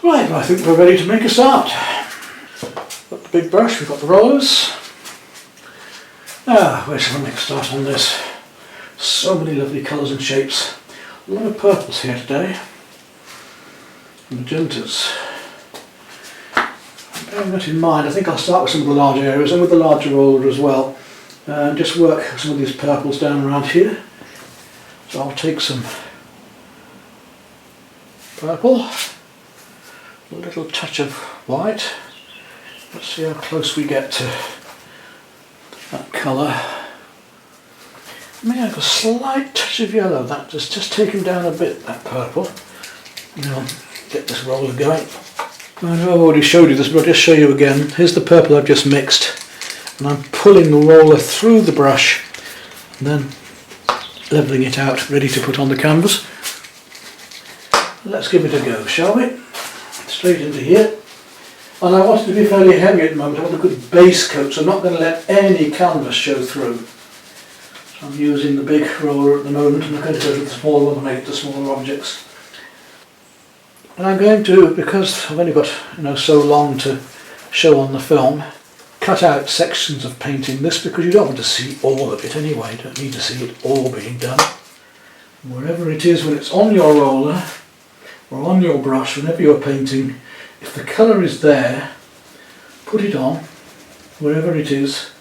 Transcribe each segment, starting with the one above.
Right, well, I think we're ready to make a start. Got the big brush, we've got the rollers. Where shall I make a start on this? So many lovely colours and shapes. A lot of purples here today. Magentas. Bearing that in mind, I think I'll start with some of the larger areas and with the larger roller as well. And just work some of these purples down around here. So I'll take some purple, a little touch of white. Let's see how close we get to that colour. May have a slight touch of yellow, that just taken down a bit, that purple. Now get this roller going. I know I've already showed you this, but I'll just show you again. Here's the purple I've just mixed, and I'm pulling the roller through the brush and then levelling it out, ready to put on the canvas. Let's give it a go, shall we? Straight into here. And I want it to be fairly heavy at the moment. I want a good base coat, so I'm not going to let any canvas show through. So I'm using the big roller at the moment, and I'm going to go to the smaller one and make the smaller objects. And I'm going to, because I've only got so long to show on the film, cut out sections of painting this, because you don't want to see all of it anyway. You don't need to see it all being done. Wherever it is, when it's on your roller or on your brush, whenever you're painting, if the colour is there, put it on, wherever it is.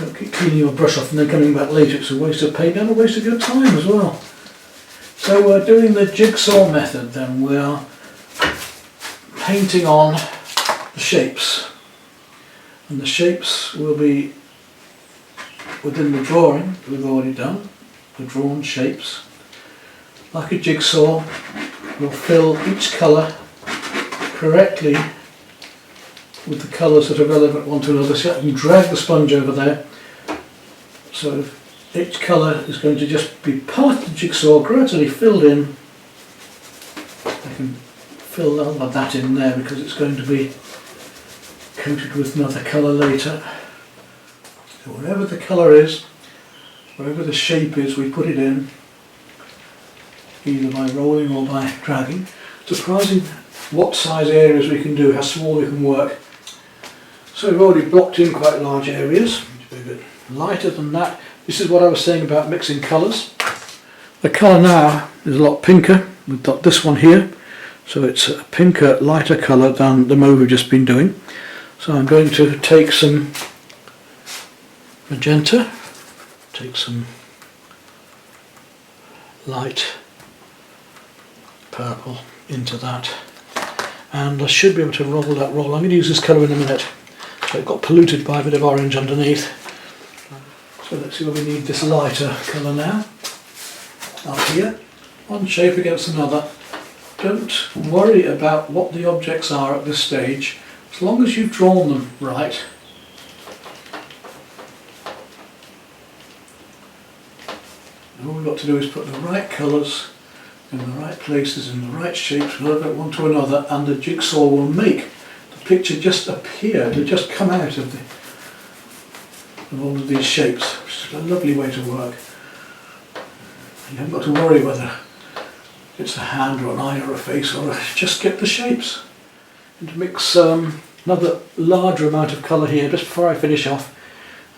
Don't keep cleaning your brush off and then coming back later. It's a waste of paint and a waste of your time as well. So we're doing the jigsaw method then. We're painting on the shapes. And the shapes will be within the drawing we've already done, the drawn shapes. Like a jigsaw, we'll fill each colour correctly with the colours that are relevant one to another. So I can drag the sponge over there. So each colour is going to just be part of the jigsaw, gradually filled in. I can fill all of that in there because it's going to be coated with another colour later. So wherever the colour is, wherever the shape is, we put it in, either by rolling or by dragging. Surprising what size areas we can do, how small we can work. So we've already blocked in quite large areas. A bit lighter than that. This is what I was saying about mixing colours. The colour now is a lot pinker. We've got this one here, so it's a pinker, lighter colour than the mauve we've just been doing. So I'm going to take some magenta, take some light purple into that, and I should be able to roll that roll. I'm going to use this colour in a minute. So it got polluted by a bit of orange underneath. So let's see where we need this lighter colour now. Up here, one shape against another. Don't worry about what the objects are at this stage, as long as you've drawn them right. All we've got to do is put the right colours in the right places, in the right shapes, relevant one to another, and the jigsaw will make the picture just appear, to just come out of all of these shapes, which is a lovely way to work. You haven't got to worry whether it's a hand or an eye or a face, or just get the shapes. And to mix another larger amount of colour here, just before I finish off.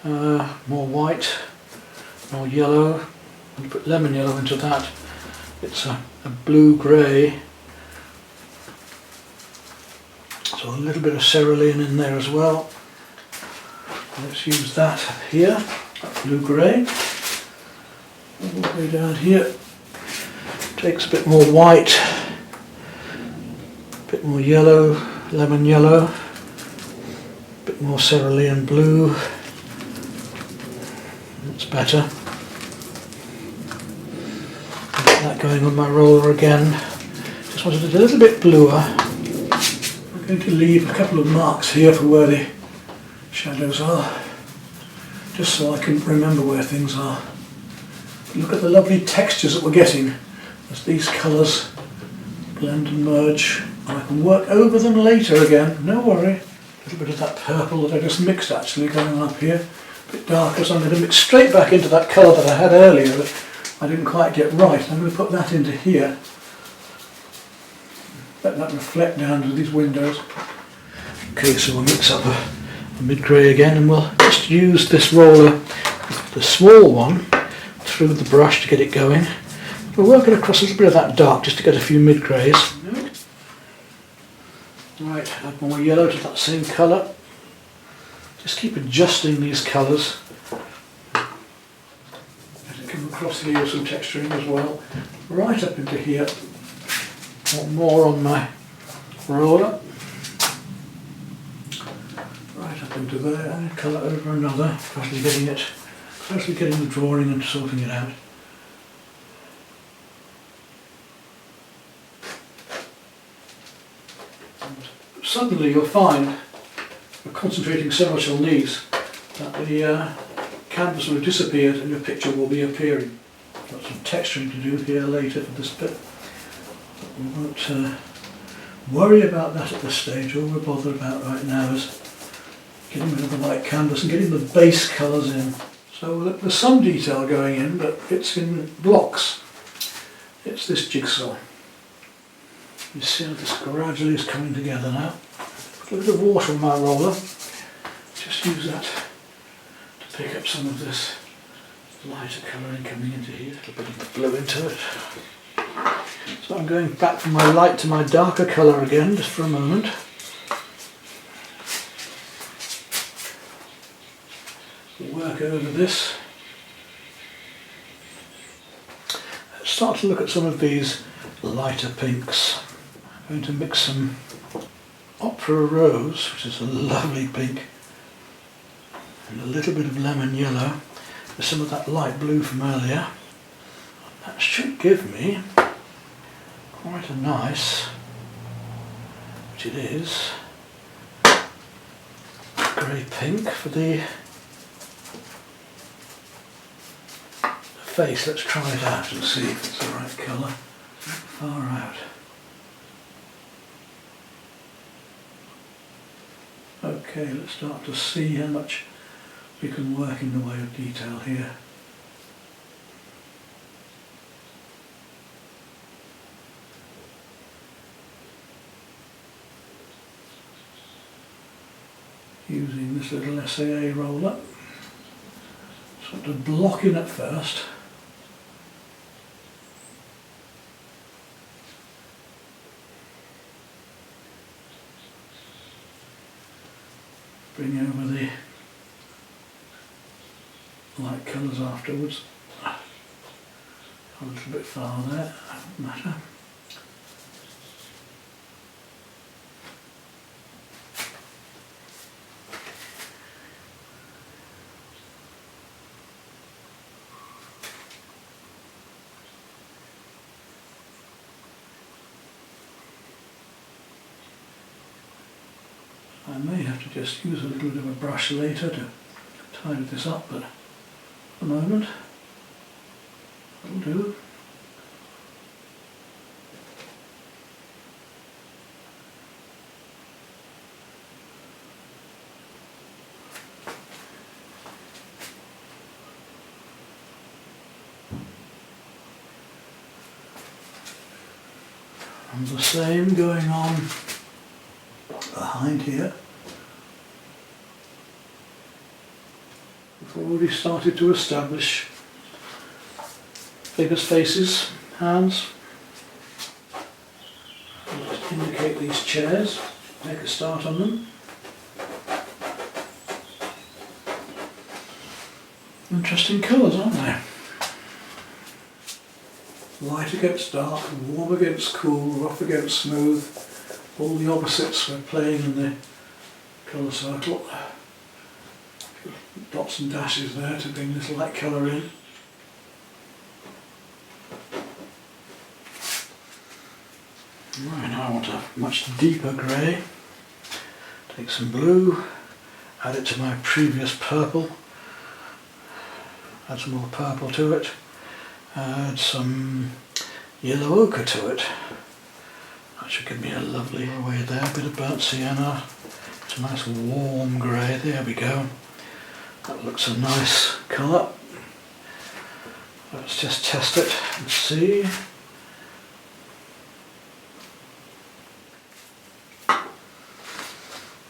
More white, more yellow, and put lemon yellow into that. It's a blue-grey, so a little bit of cerulean in there as well. Let's use that here, that blue-grey. All the way down here. Takes a bit more white, a bit more yellow, lemon yellow, a bit more cerulean blue. That's better. Get that going on my roller again. Just wanted it a little bit bluer. I'm going to leave a couple of marks here for where the shadows are, just so I can remember where things are. Look at the lovely textures that we're getting as these colours blend and merge, and I can work over them later again, no worry. A little bit of that purple that I just mixed actually going on up here, a bit darker, so I'm going to mix straight back into that colour that I had earlier that I didn't quite get right. I'm going to put that into here. let that reflect down to these windows. Okay, so we'll mix up a mid-grey again, and we'll just use this roller, the small one, through the brush to get it going. We'll work it across a little bit of that dark just to get a few mid-greys. Right, add more yellow to that same colour. Just keep adjusting these colours. As it come across here with some texturing as well. Right up into here. Want more on my roller. Right up into there, and a colour over another, gradually getting the drawing and sorting it out. And suddenly you'll find, by concentrating so much on these, that the canvas will have disappeared and your picture will be appearing. Got some texturing to do here later for this bit. But we won't worry about that at this stage. All we're bothered about right now is getting rid of the light canvas and getting the base colours in. So there's some detail going in, but it's in blocks. It's this jigsaw. You see how this gradually is coming together now. Put a bit of water on my roller. Just use that to pick up some of this lighter colouring coming into here. A little bit of the blue into it. So I'm going back from my light to my darker colour again, just for a moment. Work over this. Let's start to look at some of these lighter pinks. I'm going to mix some Ochre Rose, which is a lovely pink, and a little bit of lemon yellow with some of that light blue from earlier. That should give me quite a nice, which it is, grey pink for the face. Let's try it out and see if it's the right colour. Far out. Okay, let's start to see how much we can work in the way of detail here. Using this little S.A.A. roller. Sort of block in at first. Bring over the light colours afterwards. A little bit far there, doesn't matter. I may have to just use a little bit of a brush later to tidy this up, but at the moment, that'll do. And the same going on behind here. We've already started to establish figures' faces, hands. Let's indicate these chairs, make a start on them. Interesting colours, aren't they? Light against dark, warm against cool, rough against smooth. All the opposites we're playing in the colour circle. Dots and dashes there to bring this light colour in. Right, now I want a much deeper grey. Take some blue, add it to my previous purple, add some more purple to it, add some yellow ochre to it. That should give me a lovely away there, a bit of burnt sienna. It's a nice warm grey, there we go. That looks a nice colour. Let's just test it and see.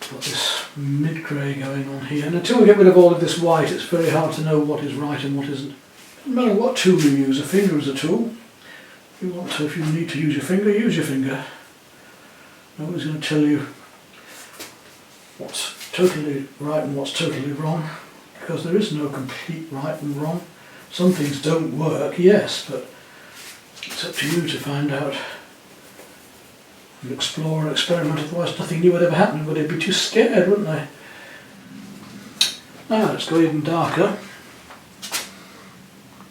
got this mid-grey going on here, and until we get rid of all of this white it's very hard to know what is right and what isn't. No matter what tool you use, a finger is a tool. If you need to use your finger, use your finger. Nobody's going to tell you what's totally right and what's totally wrong, because there is no complete right and wrong. Some things don't work, yes, but it's up to you to find out and explore and experiment, otherwise nothing new would ever happen. Everybody would be too scared, wouldn't they? Now let's go even darker.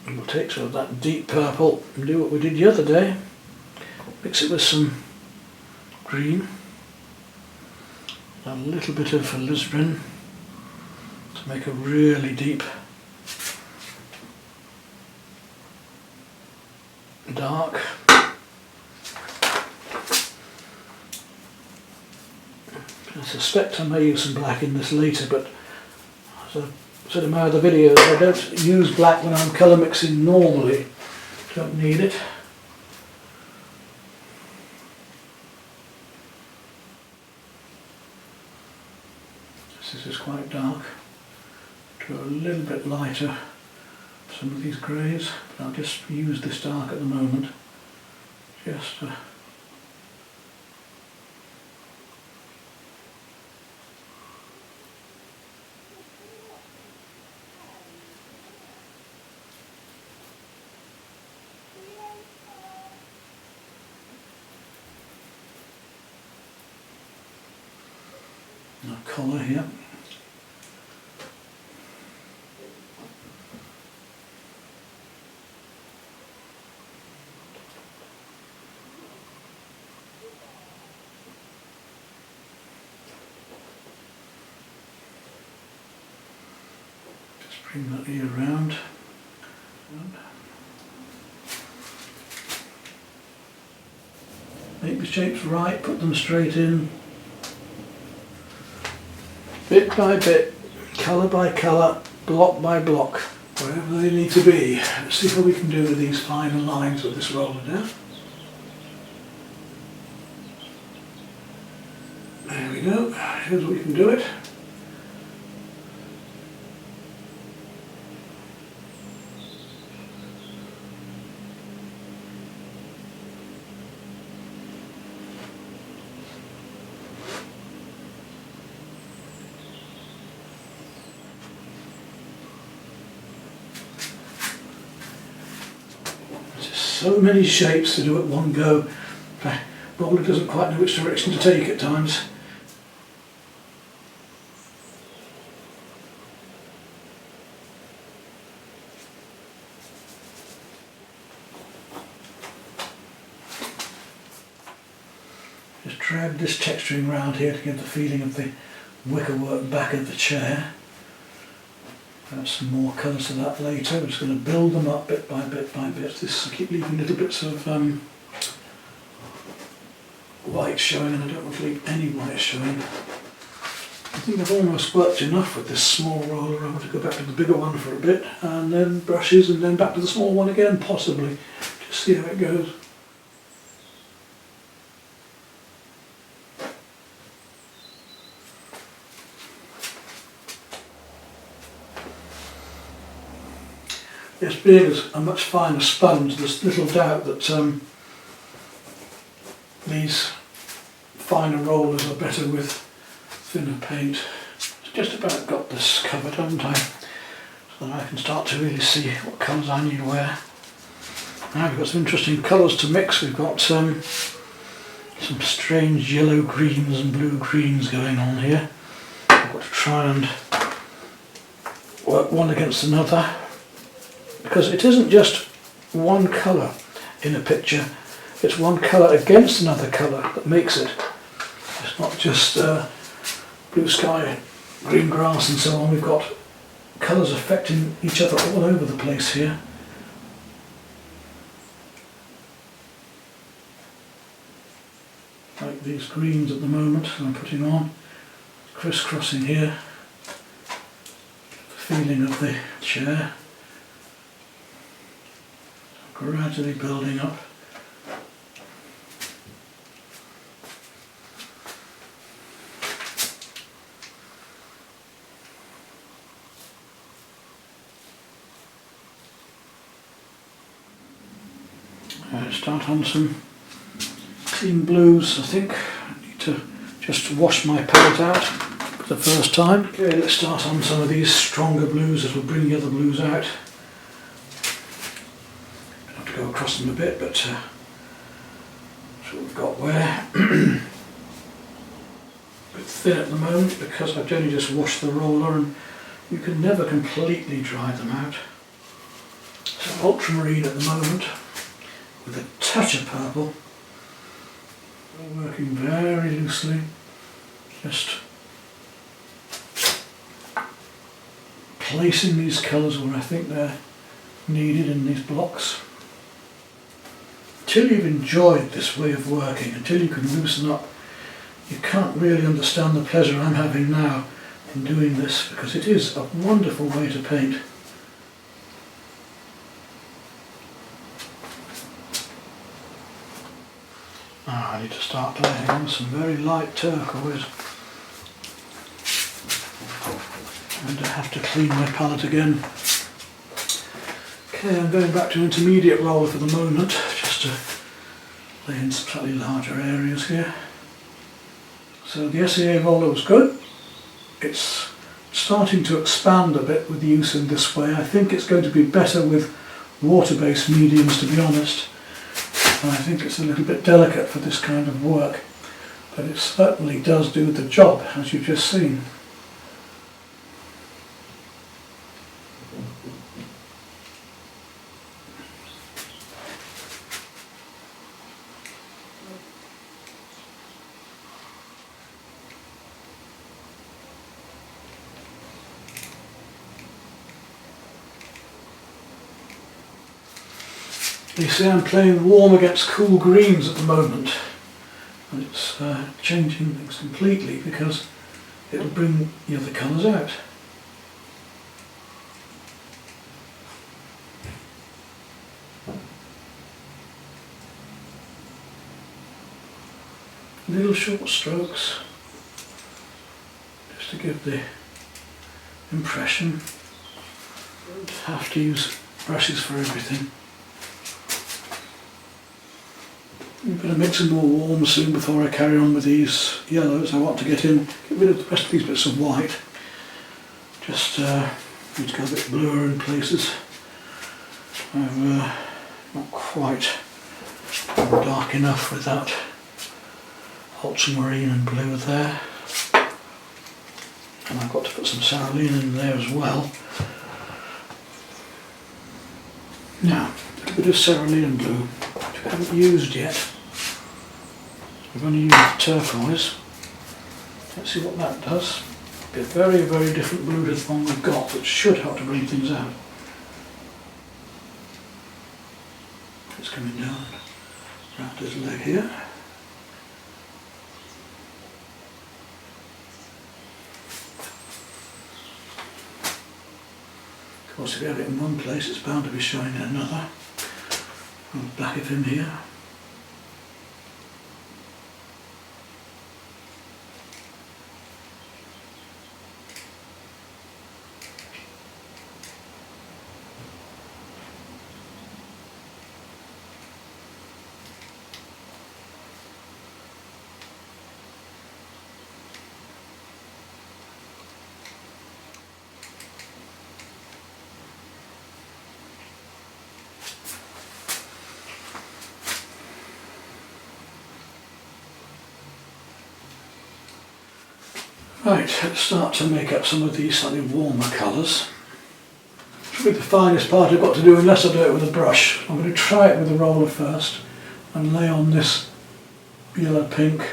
And we'll take sort of that deep purple and do what we did the other day. Mix it with some green, a little bit of Alizarin to make a really deep dark. I suspect I may use some black in this later, but as I said in my other videos, I don't use black when I'm colour mixing normally. Don't need it. This is quite dark. Go a little bit lighter some of these greys, but I'll just use this dark at the moment. Just a colour here. Just bring that here around. Make the shapes right, put them straight in. Bit by bit, colour by colour, block by block, wherever they need to be. Let's see what we can do with these finer lines with this roller now. There we go, here's what we can do it. So many shapes to do at one go. The roller doesn't quite know which direction to take at times. Just drag this texturing round here to give the feeling of the wickerwork back of the chair. Add some more colours to that later. We're just going to build them up bit by bit by bit. This, I keep leaving little bits of white showing, and I don't want to leave any white showing. I think I've almost worked enough with this small roller. I want to go back to the bigger one for a bit, and then brushes, and then back to the small one again, possibly. Just see how it goes. This being a much finer sponge, there's little doubt that these finer rollers are better with thinner paint. It's just about got this covered, haven't I? So that I can start to really see what colours I need where. Now we've got some interesting colours to mix. We've got some strange yellow greens and blue greens going on here. I've got to try and work one against another, because it isn't just one colour in a picture, it's one colour against another colour that makes it. It's not just blue sky, green grass and so on. We've got colours affecting each other all over the place here. Like these greens at the moment that I'm putting on, crisscrossing here, the feeling of the chair. Gradually building up. Start on some clean blues, I think. I need to just wash my palette out for the first time. Okay, let's start on some of these stronger blues that will bring the other blues out. I have to go across them a bit, but that's what we've got where. A bit thin at the moment because I've only just washed the roller and you can never completely dry them out. So ultramarine at the moment with a touch of purple. Working very loosely, just placing these colours where I think they're needed in these blocks. Until you've enjoyed this way of working, until you can loosen up, you can't really understand the pleasure I'm having now in doing this, because it is a wonderful way to paint. I need to start playing on some very light turquoise. And I have to clean my palette again. Okay, I'm going back to intermediate roller for the moment, just to lay in some slightly larger areas here. So the S.A.A. roller was good. It's starting to expand a bit with use in this way. I think it's going to be better with water-based mediums, to be honest. And I think it's a little bit delicate for this kind of work, but it certainly does do the job, as you've just seen. You see, I'm playing warm against cool greens at the moment, and it's changing things completely because it'll bring the other colours out. Little short strokes, just to give the impression. Don't have to use brushes for everything. I'm going to mix them more warm soon before I carry on with these yellows. I want to get rid of the rest of these bits of white. Just need to go a bit bluer in places. I've not quite dark enough with that ultramarine and blue there. And I've got to put some cerulean in there as well. Now, a little bit of cerulean blue, which I haven't used yet. We've only used the turquoise. Let's see what that does. Be a very, very different blue to the one we've got, which should help to bring things out. It's coming down around his leg here. Of course, if you have it in one place, it's bound to be showing in another. On the back of him here. Right, let's start to make up some of these slightly warmer colours. It's really the finest part I've got to do unless I do it with a brush. I'm going to try it with a roller first and lay on this yellow pink,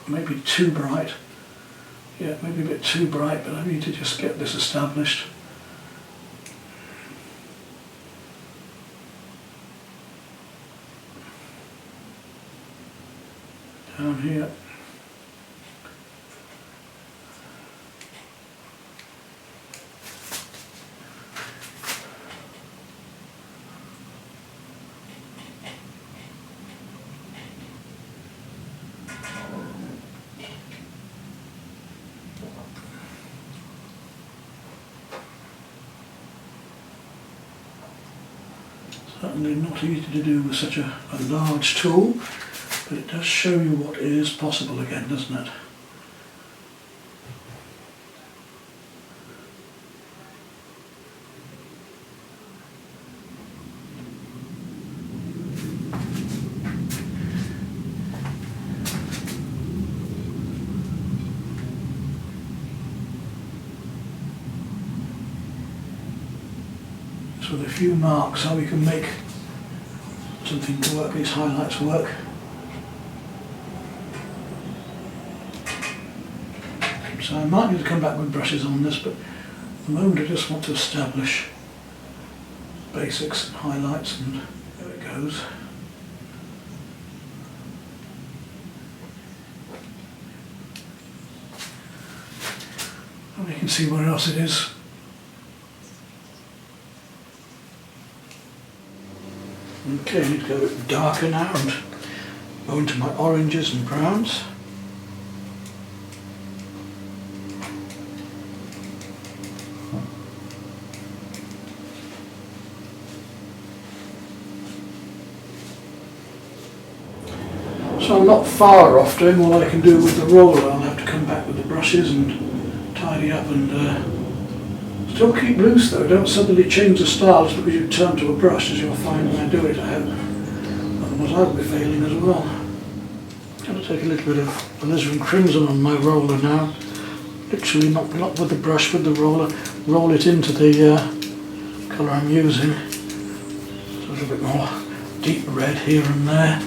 maybe too bright. Yeah, maybe a bit too bright, but I need to just get this established. Down here. Certainly not easy to do with such a large tool, but it does show you what is possible again, doesn't it? With a few marks how we can make something to work, these highlights work. So I might need to come back with brushes on this, but at the moment I just want to establish basics and highlights, and there it goes. And you can see where else it is. Okay, I need to go a bit darker now and go into my oranges and browns. So I'm not far off doing what I can do with the roller. I'll have to come back with the brushes and tidy up and still keep loose though. Don't suddenly change the style just because you turn to a brush, as you'll find when I do it, I hope. Otherwise I'll be failing as well. I'm going to take a little bit of Alizarin Crimson on my roller now. Literally not with the brush, with the roller. Roll it into the colour I'm using. So a little bit more deep red here and there.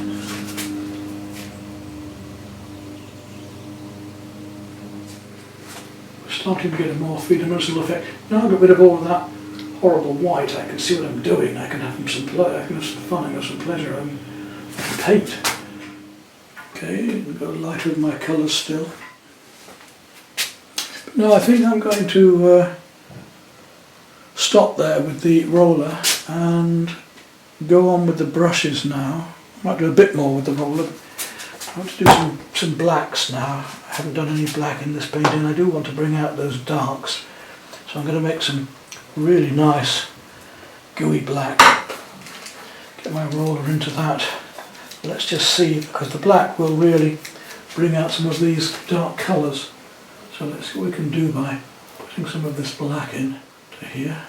Starting to get a more three-dimensional effect. Now I've got rid of all of that horrible white, I can see what I'm doing. I can have some fun, I can have some pleasure. I can paint. Okay, I've got a lighter with my colours still. But no, I think I'm going to stop there with the roller and go on with the brushes now. I might do a bit more with the roller. I want to do some blacks now. I haven't done any black in this painting. I do want to bring out those darks. So I'm going to make some really nice gooey black. Get my roller into that. Let's just see, because the black will really bring out some of these dark colours. So let's see what we can do by putting some of this black in to here.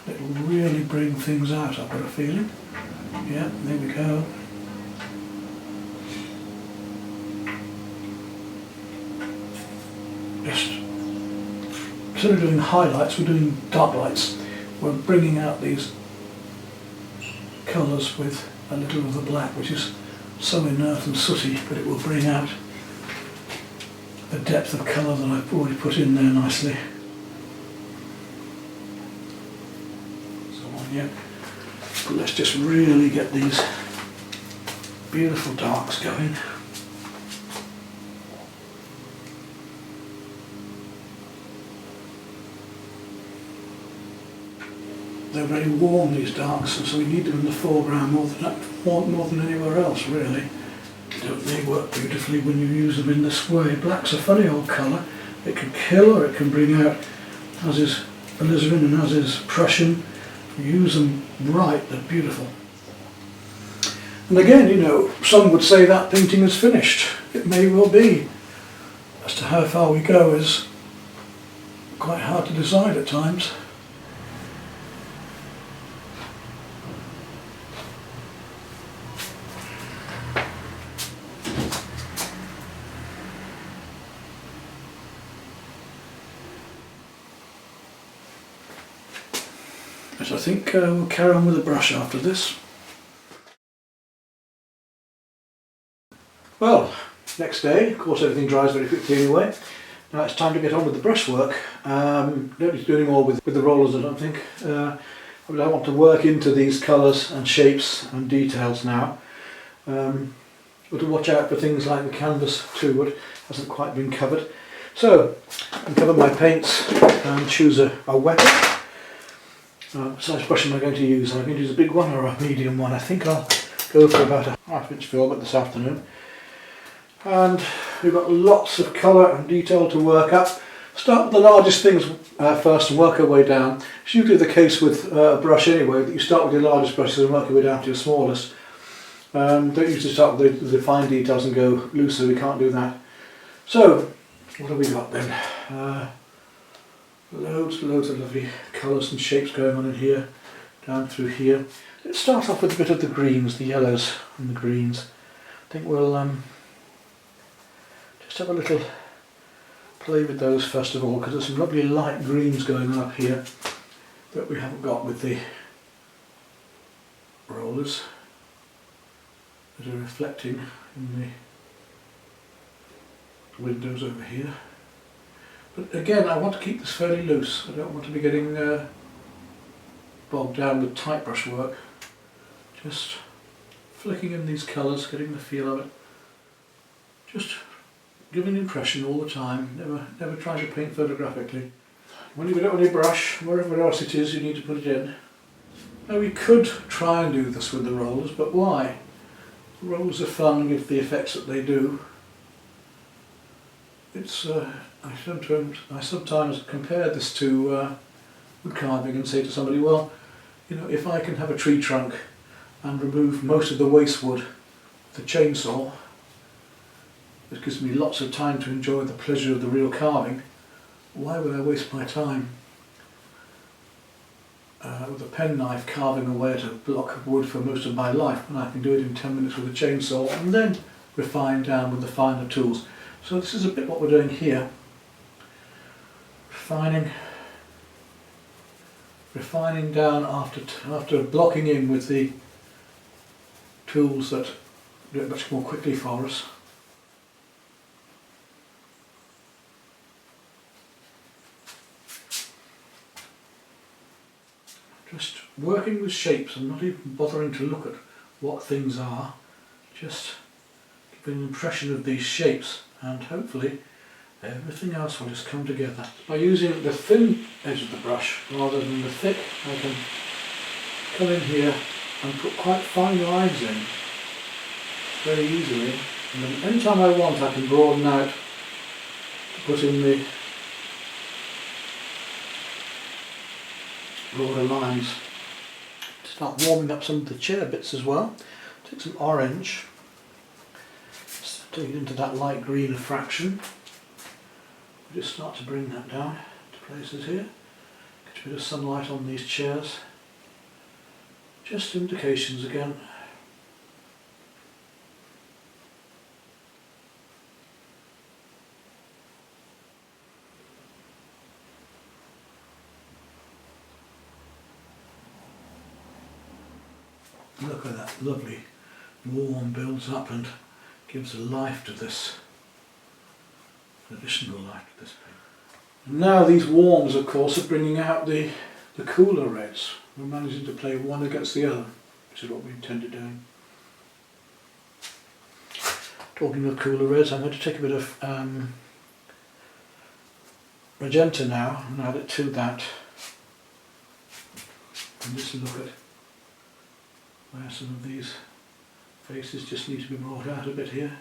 It will really bring things out, I've got a feeling. Yeah, there we go. Just, instead of doing highlights, we're doing dark lights. We're bringing out these colours with a little of the black, which is so inert and sooty, but it will bring out the depth of colour that I've already put in there nicely. Yeah. But let's just really get these beautiful darks going. They're very warm, these darks, and so we need them in the foreground more than anywhere else, really. Don't they work beautifully when you use them in this way? Black's a funny old colour. It can kill or it can bring out, as is alizarin and as is Prussian. You use them right, they're beautiful. And again, you know, some would say that painting is finished. It may well be. As to how far we go is quite hard to decide at times. But I think we'll carry on with the brush after this. Well, next day, of course everything dries very quickly anyway. Now it's time to get on with the brushwork. Don't need to do any more with the rollers, I don't think. I want to work into these colours and shapes and details now. But to watch out for things like the canvas too, what hasn't quite been covered. So, I'll cover my paints and choose a weapon. What size brush am I going to use? Am I going to use a big one or a medium one? I think I'll go for about a half-inch filbert this afternoon. And we've got lots of colour and detail to work up. Start with the largest things first and work our way down. It's usually the case with a brush anyway, that you start with your largest brushes and work your way down to your smallest. Don't usually start with the fine details and go looser, we can't do that. So, what have we got then? Loads of lovely colours and shapes going on in here, down through here. Let's start off with a bit of the greens, the yellows and the greens. I think we'll just have a little play with those first of all, because there's some lovely light greens going on up here that we haven't got with the rollers that are reflecting in the windows over here. But again, I want to keep this fairly loose. I don't want to be getting bogged down with tight brush work. Just flicking in these colours, getting the feel of it. Just giving an impression all the time, never trying to paint photographically. When you've got it on your brush, wherever else it is, you need to put it in. Now we could try and do this with the rollers, but why? The rollers are fun and give the effects that they do. It's I sometimes compare this to wood carving and say to somebody, well, you know, if I can have a tree trunk and remove most of the waste wood with a chainsaw, it gives me lots of time to enjoy the pleasure of the real carving. Why would I waste my time with a penknife carving away at a block of wood for most of my life when I can do it in 10 minutes with a chainsaw and then refine down with the finer tools? So this is a bit what we're doing here. Refining down after blocking in with the tools that do it much more quickly for us. Just working with shapes and not even bothering to look at what things are, just giving an impression of these shapes, and hopefully everything else will just come together. By using the thin edge of the brush rather than the thick, I can come in here and put quite fine lines in very easily, and then anytime I want I can broaden out to put in the broader lines. Start warming up some of the chair bits as well. Take some orange, take it into that light green of fraction. Just start to bring that down to places here. Get a bit of sunlight on these chairs. Just indications again. Look at that lovely warm builds up and gives a life to this, additional life to this paint. Now these warms of course are bringing out the cooler reds. We're managing to play one against the other, which is what we intended doing. Talking of cooler reds, I'm going to take a bit of magenta now and add it to that. And just look at where some of these faces just need to be brought out a bit here.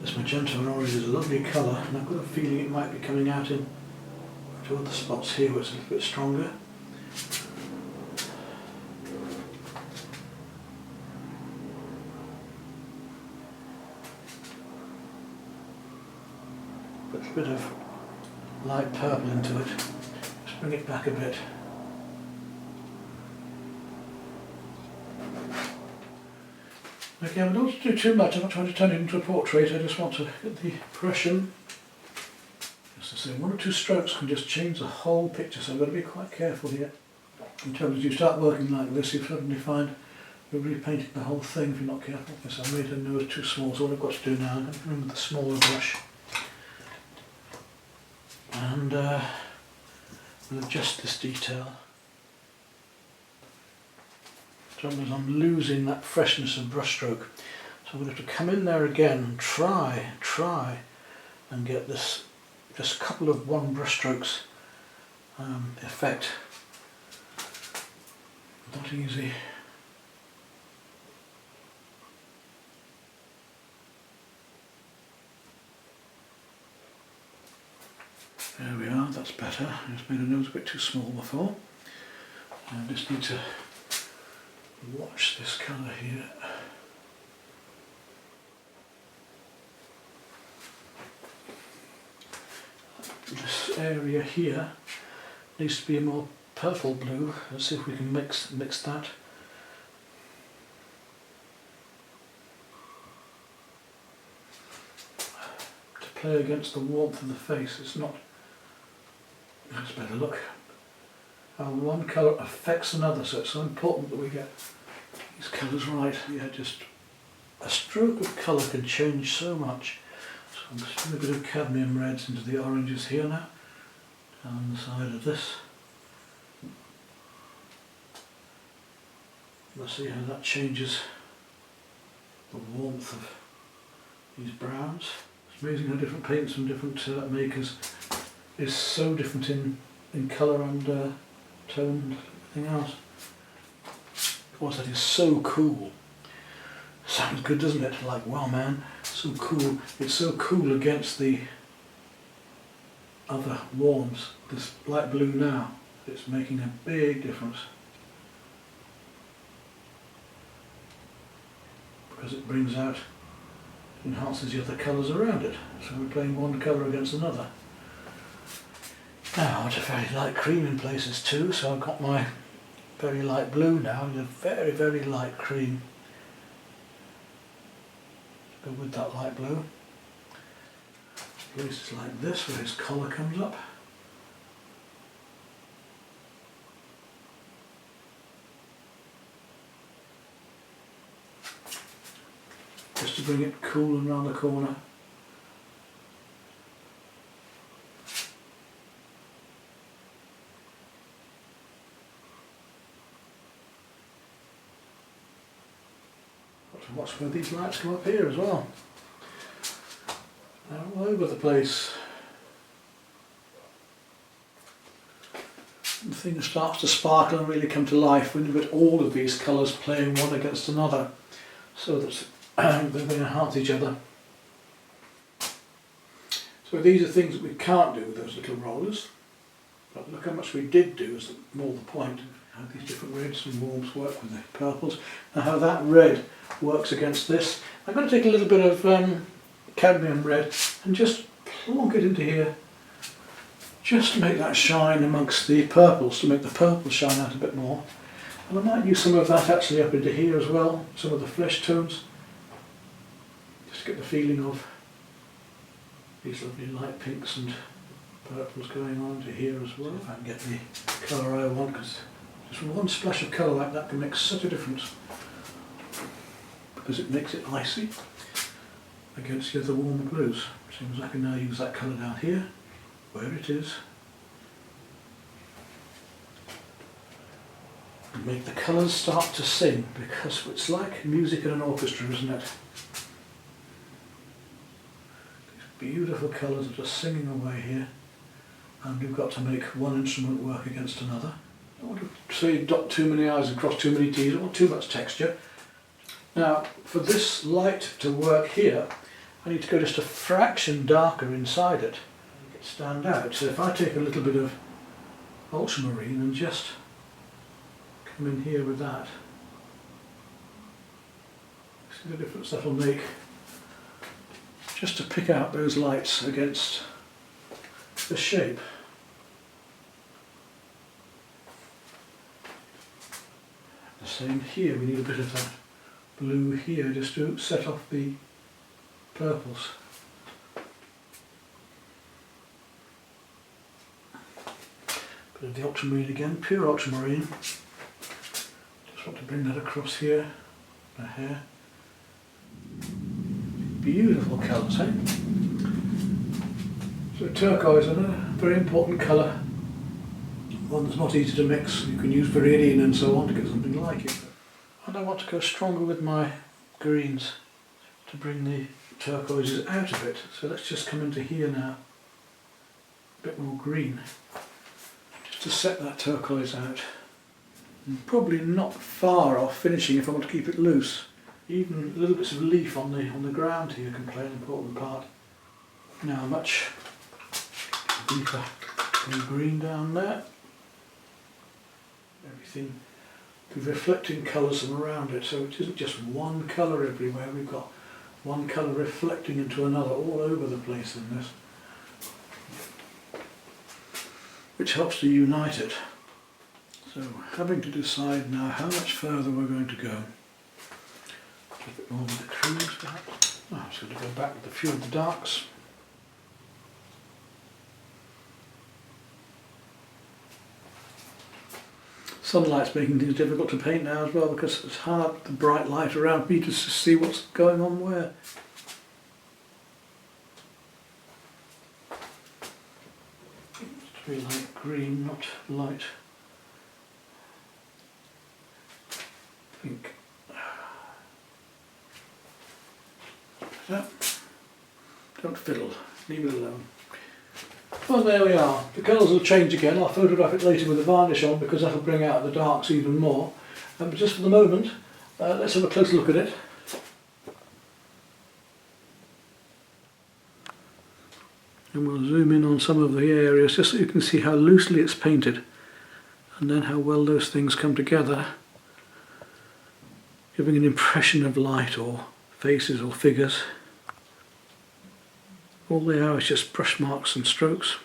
This magenta and orange is a lovely colour, and I've got a feeling it might be coming out in two other spots here where it's a little bit stronger. Put a bit of light purple into it, just bring it back a bit. Okay, I don't want to do too much, I'm not trying to turn it into a portrait, I just want to get the impression. Just to say, one or two strokes can just change the whole picture, so I've got to be quite careful here. In terms of you start working like this, you suddenly find you're repainting the whole thing if you're not careful. Yes, I made a nose too small, so what I've got to do now, I'm going to remember the smaller brush. And we'll adjust this detail. The trouble is I'm losing that freshness of brushstroke, so I'm going to have to come in there again and try and get this just a couple of one brushstrokes effect. Not easy. There we are, that's better. I just made a nose a bit too small before. I just need to watch this colour here. This area here needs to be a more purple blue. Let's see if we can mix that. To play against the warmth of the face, it's not. Let's better look how one colour affects another, so it's so important that we get these colours right. Yeah, just a stroke of colour can change so much. So I'm just putting a bit of cadmium reds into the oranges here now, down the side of this. Let's see how that changes the warmth of these browns. It's amazing how different paints from different makers is so different in colour and tone and everything else. Of course, that is so cool. Sounds good, doesn't it? Like, wow man, so cool. It's so cool against the other warms. This light blue now, it's making a big difference. Because it brings out, enhances the other colours around it. So we're playing one colour against another. Now I want a very light cream in places too, so I've got my very light blue now and a very, very light cream to go with that light blue. Places like this where his collar comes up. Just to bring it cool and round the corner. Got to watch where these lights come up here as well. They're all over the place. And things start to sparkle and really come to life when you've got all of these colours playing one against another, so that they enhance each other. So these are things that we can't do with those little rollers, but look how much we did do is more the point. How these different reds and warms work with the purples, and how that red works against this. I'm going to take a little bit of cadmium red and just plonk it into here, just to make that shine amongst the purples, to make the purple shine out a bit more. And I might use some of that actually up into here as well, some of the flesh tones, just to get the feeling of these lovely light pinks and purples going on to here as well. If I can get the colour I want, because just one splash of colour like that can make such a difference, because it makes it icy against the other warmer blues. Seems I can now use that colour down here, where it is, and make the colours start to sing, because it's like music in an orchestra, isn't it? These beautiful colours are just singing away here, and we've got to make one instrument work against another. I don't want to say dot too many I's and cross too many T's, I don't want too much texture. Now, for this light to work here, I need to go just a fraction darker inside it, make it stand out. So if I take a little bit of ultramarine and just come in here with that, see the difference that'll make, just to pick out those lights against the shape. The same here, we need a bit of that blue here just to set off the purples. Bit of the ultramarine again, pure ultramarine. Just want to bring that across here, my hair. Beautiful colours, eh? So turquoise is a very important colour. One that's not easy to mix. You can use Viridian and so on to get something like it. And I want to go stronger with my greens to bring the turquoises out of it. So let's just come into here now, a bit more green, just to set that turquoise out. And probably not far off finishing if I want to keep it loose. Even little bits of leaf on the ground here can play an important part. Now, much deeper blue green down there. Everything with reflecting colours from around it, so it isn't just one colour everywhere. We've got one colour reflecting into another all over the place in this, which helps to unite it. So having to decide now how much further we're going to go. A bit more with the creams perhaps. Oh, I'm just going to go back with a few of the darks. Sunlight's making things difficult to paint now as well, because it's hard, the bright light around me, to see what's going on where. It's very light green, not light pink. Don't fiddle, leave it alone. Well, there we are. The colours will change again. I'll photograph it later with the varnish on, because that'll bring out the darks even more. But just for the moment, let's have a closer look at it. And we'll zoom in on some of the areas just so you can see how loosely it's painted, and then how well those things come together, giving an impression of light or faces or figures. All they are is just brush marks and strokes.